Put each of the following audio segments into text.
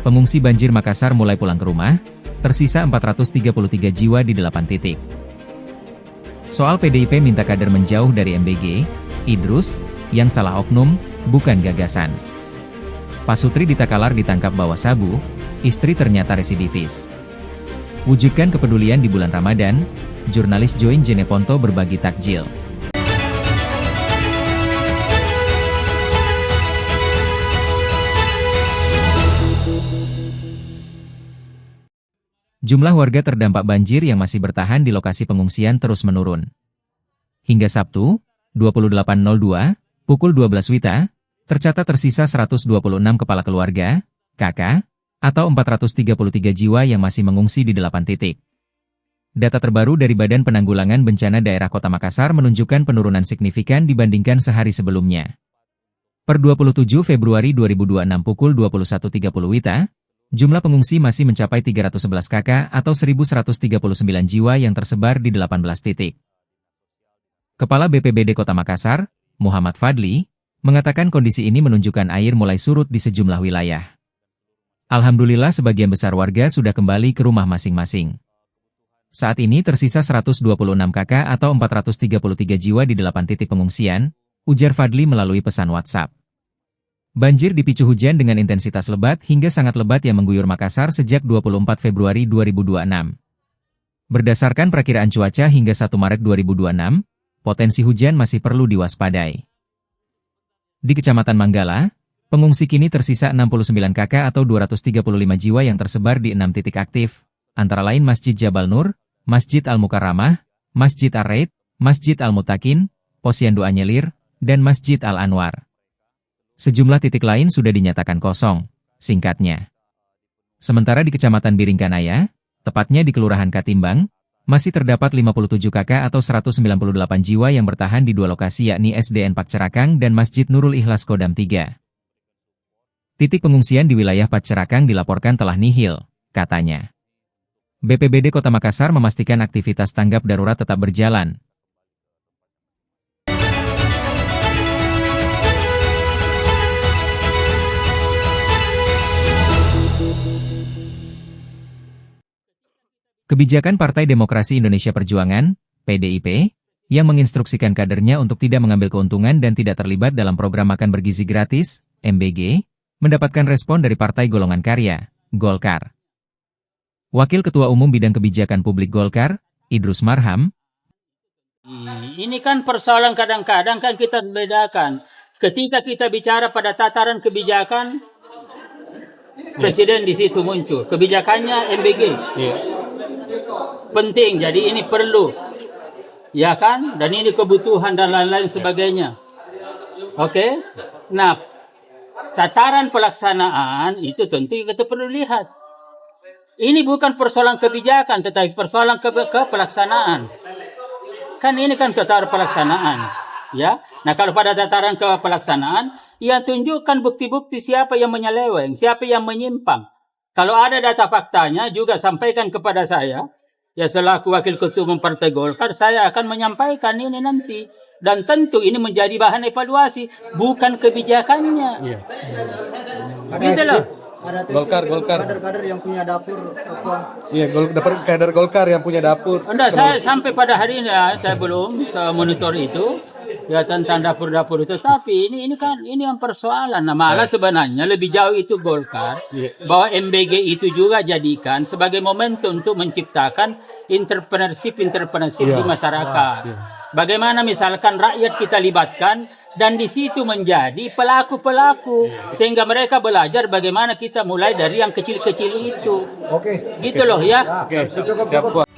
Pengungsi banjir Makassar mulai pulang ke rumah, tersisa 433 jiwa di 8 titik. Soal PDIP minta kader menjauh dari MBG, Idrus, yang salah oknum, bukan gagasan. Pasutri di Takalar ditangkap bawa sabu, istri ternyata residivis. Wujudkan kepedulian di bulan Ramadan, jurnalis Join Jeneponto berbagi takjil. Jumlah warga terdampak banjir yang masih bertahan di lokasi pengungsian terus menurun. Hingga Sabtu, 28.02, pukul 12 WITA, tercatat tersisa 126 kepala keluarga, KK, atau 433 jiwa yang masih mengungsi di 8 titik. Data terbaru dari Badan Penanggulangan Bencana Daerah Kota Makassar menunjukkan penurunan signifikan dibandingkan sehari sebelumnya. Per 27 Februari 2026 pukul 21.30 WITA, jumlah pengungsi masih mencapai 311 KK atau 1.139 jiwa yang tersebar di 18 titik. Kepala BPBD Kota Makassar, Muhammad Fadli, mengatakan kondisi ini menunjukkan air mulai surut di sejumlah wilayah. Alhamdulillah sebagian besar warga sudah kembali ke rumah masing-masing. Saat ini tersisa 126 KK atau 433 jiwa di 8 titik pengungsian, ujar Fadli melalui pesan WhatsApp. Banjir dipicu hujan dengan intensitas lebat hingga sangat lebat yang mengguyur Makassar sejak 24 Februari 2026. Berdasarkan perakiraan cuaca hingga 1 Maret 2026, potensi hujan masih perlu diwaspadai. Di Kecamatan Manggala, pengungsi kini tersisa 69 KK atau 235 jiwa yang tersebar di 6 titik aktif, antara lain Masjid Jabal Nur, Masjid Al-Mukarramah, Masjid Ar-Raid, Masjid Al-Mutakin, Posyandu Anyelir, dan Masjid Al-Anwar. Sejumlah titik lain sudah dinyatakan kosong, singkatnya. Sementara di Kecamatan Biringkanaya, tepatnya di Kelurahan Katimbang, masih terdapat 57 KK atau 198 jiwa yang bertahan di 2 lokasi yakni SDN Pakcerakang dan Masjid Nurul Ikhlas Kodam 3. Titik pengungsian di wilayah Pakcerakang dilaporkan telah nihil, katanya. BPBD Kota Makassar memastikan aktivitas tanggap darurat tetap berjalan. Kebijakan Partai Demokrasi Indonesia Perjuangan, PDIP, yang menginstruksikan kadernya untuk tidak mengambil keuntungan dan tidak terlibat dalam program makan bergizi gratis, MBG, mendapatkan respon dari Partai Golongan Karya, Golkar. Wakil Ketua Umum Bidang Kebijakan Publik Golkar, Idrus Marham, ini kan persoalan kadang-kadang kan kita bedakan. Ketika kita bicara pada tataran kebijakan, Presiden di situ muncul. Kebijakannya MBG. Penting, jadi ini perlu. Ya kan? Dan ini kebutuhan dan lain-lain sebagainya. Oke? Nah, tataran pelaksanaan itu tentu kita perlu lihat. Ini bukan persoalan kebijakan, tetapi persoalan pelaksanaan. Kan ini kan tataran pelaksanaan. Ya, nah kalau pada tataran pelaksanaan, ya tunjukkan bukti-bukti siapa yang menyeleweng, siapa yang menyimpang. Kalau ada data faktanya juga sampaikan kepada saya. Ya selaku Wakil Ketua Umum Partai Golkar, saya akan menyampaikan ini nanti. Dan tentu ini menjadi bahan evaluasi, bukan kebijakannya. Iya. Gitu loh. Golkar. Kader-kader yang punya dapur. Iya, kader Golkar yang punya dapur. Enggak, saya sampai pada hari ini saya belum monitor itu. Ya tentang dapur-dapur itu, tapi ini yang persoalan. Nah, malah sebenarnya lebih jauh itu Golkar bahwa MBG itu juga jadikan sebagai momentum untuk menciptakan entrepreneurship di masyarakat. Bagaimana misalkan rakyat kita libatkan dan di situ menjadi pelaku-pelaku sehingga mereka belajar bagaimana kita mulai dari yang kecil-kecil itu. Oke. Gitu loh ya. Oke. Siap.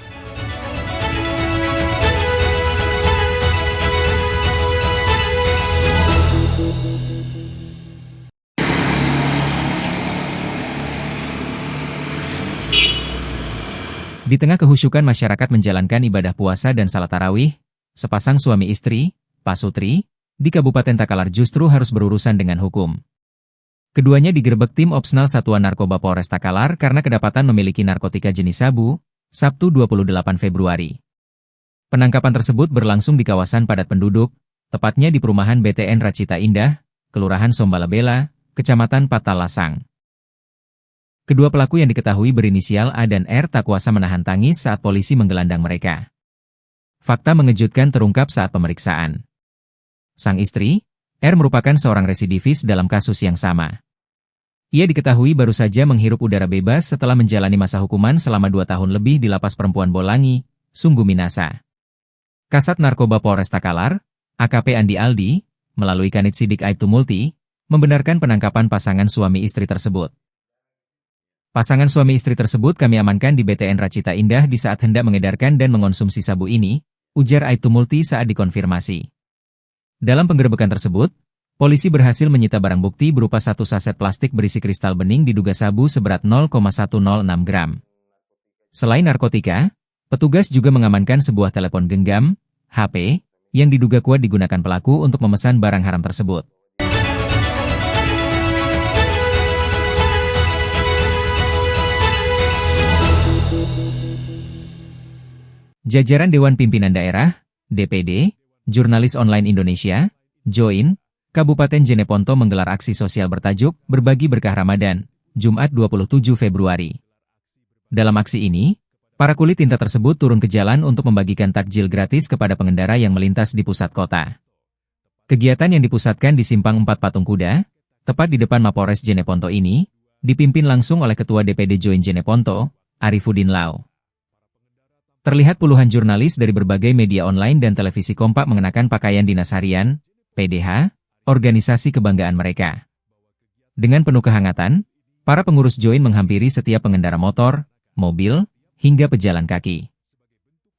Di tengah kehusyukan masyarakat menjalankan ibadah puasa dan salat tarawih, sepasang suami istri, Pasutri, di Kabupaten Takalar justru harus berurusan dengan hukum. Keduanya digerebek tim Opsnal Satuan Narkoba Polres Takalar karena kedapatan memiliki narkotika jenis sabu, Sabtu 28 Februari. Penangkapan tersebut berlangsung di kawasan padat penduduk, tepatnya di perumahan BTN Racita Indah, Kelurahan Sombalabela, Kecamatan Patalasang. Kedua pelaku yang diketahui berinisial A dan R tak kuasa menahan tangis saat polisi menggelandang mereka. Fakta mengejutkan terungkap saat pemeriksaan. Sang istri, R merupakan seorang residivis dalam kasus yang sama. Ia diketahui baru saja menghirup udara bebas setelah menjalani masa hukuman selama 2 tahun lebih di Lapas Perempuan Bolangi, Sungguh Minasa. Kasat Narkoba Polres Takalar, AKP Andi Aldi, melalui Kanit Sidik Aibtu Multi, membenarkan penangkapan pasangan suami istri tersebut. Pasangan suami istri tersebut kami amankan di BTN Racita Indah di saat hendak mengedarkan dan mengonsumsi sabu ini, ujar Aibtu Multi saat dikonfirmasi. Dalam penggerebekan tersebut, polisi berhasil menyita barang bukti berupa 1 saset plastik berisi kristal bening diduga sabu seberat 0,106 gram. Selain narkotika, petugas juga mengamankan sebuah telepon genggam, HP, yang diduga kuat digunakan pelaku untuk memesan barang haram tersebut. Jajaran Dewan Pimpinan Daerah, DPD, Jurnalis Online Indonesia, JOIN, Kabupaten Jeneponto menggelar aksi sosial bertajuk Berbagi Berkah Ramadan, Jumat 27 Februari. Dalam aksi ini, para kulit tinta tersebut turun ke jalan untuk membagikan takjil gratis kepada pengendara yang melintas di pusat kota. Kegiatan yang dipusatkan di Simpang 4 Patung Kuda, tepat di depan Mapolres Jeneponto ini, dipimpin langsung oleh Ketua DPD JOIN Jeneponto, Arifudin Lau. Terlihat puluhan jurnalis dari berbagai media online dan televisi kompak mengenakan pakaian dinas harian, PDH, organisasi kebanggaan mereka. Dengan penuh kehangatan, para pengurus JOIN menghampiri setiap pengendara motor, mobil, hingga pejalan kaki.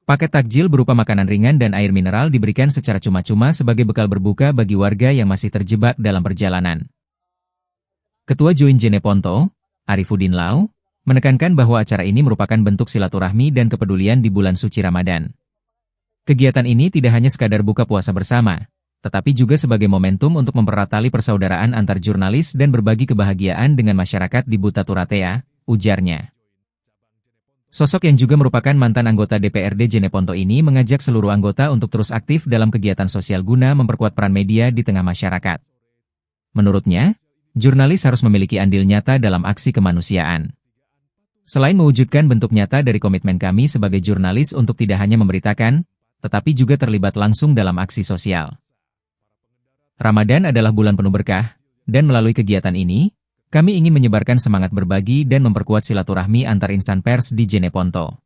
Paket takjil berupa makanan ringan dan air mineral diberikan secara cuma-cuma sebagai bekal berbuka bagi warga yang masih terjebak dalam perjalanan. Ketua JOIN Jeneponto, Arifudin Lau, menekankan bahwa acara ini merupakan bentuk silaturahmi dan kepedulian di bulan suci Ramadan. Kegiatan ini tidak hanya sekadar buka puasa bersama, tetapi juga sebagai momentum untuk mempererat tali persaudaraan antar jurnalis dan berbagi kebahagiaan dengan masyarakat di Buta Turatea, ujarnya. Sosok yang juga merupakan mantan anggota DPRD Jeneponto ini mengajak seluruh anggota untuk terus aktif dalam kegiatan sosial guna memperkuat peran media di tengah masyarakat. Menurutnya, jurnalis harus memiliki andil nyata dalam aksi kemanusiaan. Selain mewujudkan bentuk nyata dari komitmen kami sebagai jurnalis untuk tidak hanya memberitakan, tetapi juga terlibat langsung dalam aksi sosial. Ramadan adalah bulan penuh berkah, dan melalui kegiatan ini, kami ingin menyebarkan semangat berbagi dan memperkuat silaturahmi antar insan pers di Jeneponto.